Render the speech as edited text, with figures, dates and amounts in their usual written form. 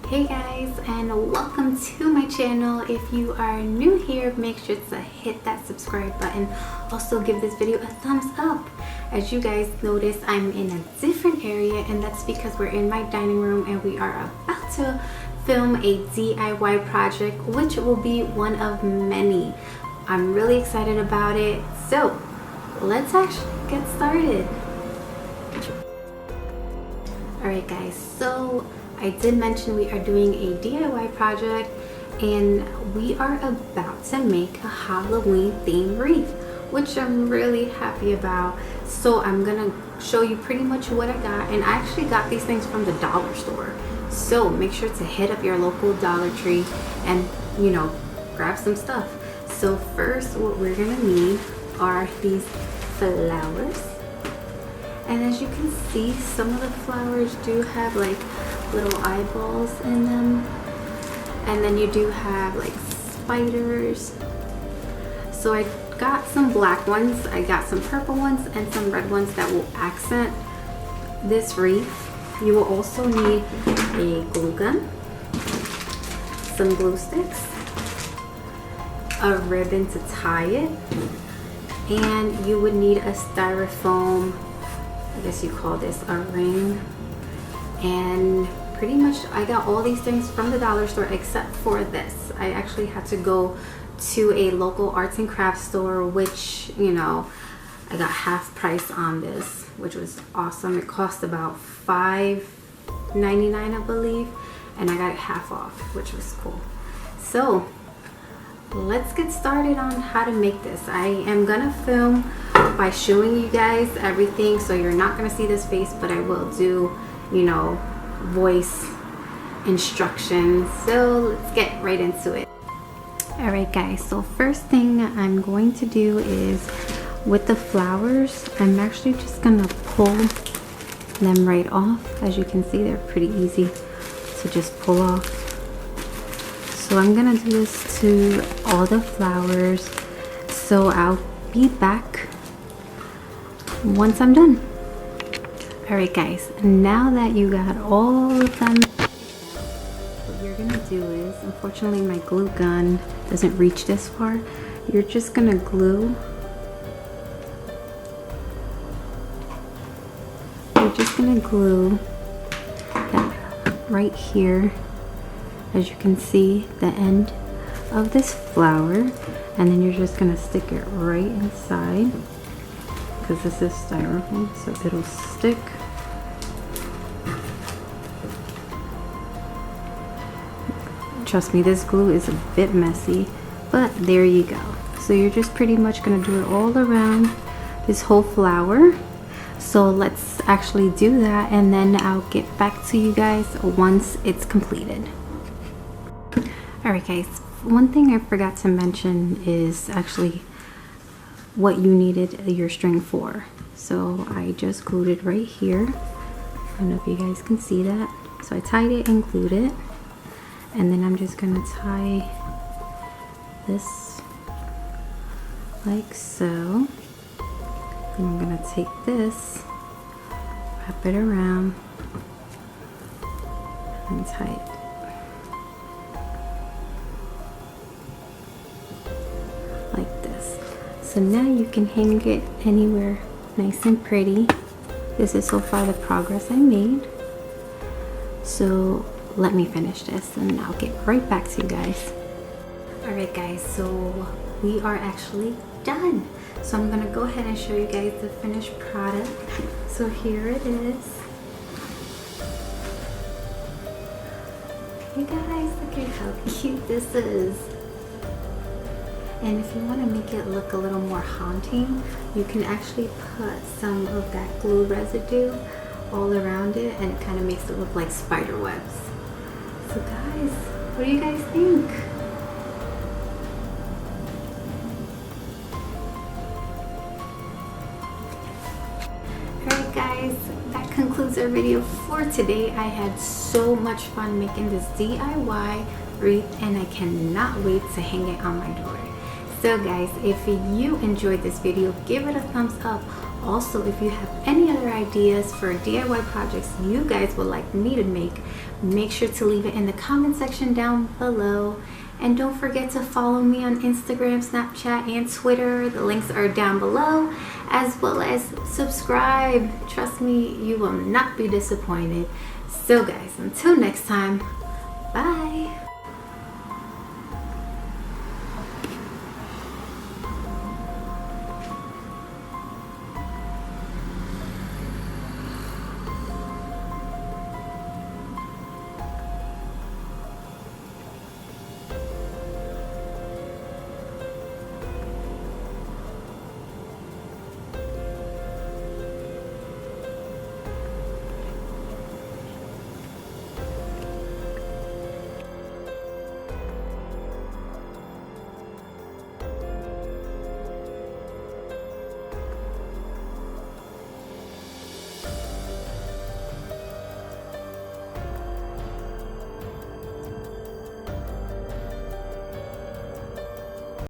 Hey guys, and welcome to my channel. If you are new here, make sure to hit that subscribe button. Also give this video a thumbs up. As you guys notice, I'm in a different area, and that's because we're in my dining room and we are about to film a DIY project, which will be one of many. I'm really excited about it, so let's actually get started. Alright guys, so I did mention we are doing a DIY project, and we are about to make a Halloween themed wreath, which I'm really happy about. So I'm gonna show you pretty much what I got, and I actually got these things from the dollar store. So make sure to hit up your local Dollar Tree and, you know, grab some stuff. So first, what we're gonna need are these flowers. And as you can see, some of the flowers do have like little eyeballs in them. And then you do have like spiders. So I got some black ones, I got some purple ones, and some red ones that will accent this wreath. You will also need a glue gun, some glue sticks, a ribbon to tie it, and you would need a styrofoam, I guess you call this a ring. And pretty much I got all these things from the dollar store except for this. I actually had to go to a local arts and crafts store, which, you know, I got half price on this, which was awesome. It cost about $5.99 I believe, and I got it half off, which was cool. So let's get started on how to make this. I am gonna film by showing you guys everything, so you're not gonna see this face, but I will do, you know, voice instructions. So let's get right into it. Alright guys, so first thing I'm going to do is with the flowers, I'm actually just gonna pull them right off. As you can see, they're pretty easy to just pull off. So I'm gonna do this to all the flowers, so I'll be back once I'm done. Alright guys, now that you got all of them, what you're gonna do is, unfortunately my glue gun doesn't reach this far, you're just gonna glue, that right here, as you can see, the end of this flower, and then you're just gonna stick it right inside, because this is styrofoam, so it'll stick. Trust me, this glue is a bit messy, but there you go. So you're just pretty much gonna do it all around this whole flower. So let's actually do that, and then I'll get back to you guys once it's completed. Alright guys, one thing I forgot to mention is actually what you needed your string for. So I just glued it right here. I don't know if you guys can see that. So I tied it and glued it, and then I'm just gonna tie this like so. And I'm gonna take this, wrap it around, and tie it. Like this. So now you can hang it anywhere nice and pretty. This is so far the progress I made. So let me finish this and I'll get right back to you guys. Alright guys, so we are actually done. So I'm gonna go ahead and show you guys the finished product. So here it is. You guys, look at how cute this is. And if you want to make it look a little more haunting, you can actually put some of that glue residue all around it, and it kind of makes it look like spider webs. So guys, what do you guys think? Alright guys, that concludes our video for today. I had so much fun making this DIY wreath, and I cannot wait to hang it on my door. So guys, if you enjoyed this video, give it a thumbs up. Also, if you have any other ideas for DIY projects you guys would like me to make sure to leave it in the comment section down below. And don't forget to follow me on Instagram, Snapchat, and Twitter. The links are down below, as well as subscribe. Trust me, you will not be disappointed. So guys, until next time, bye.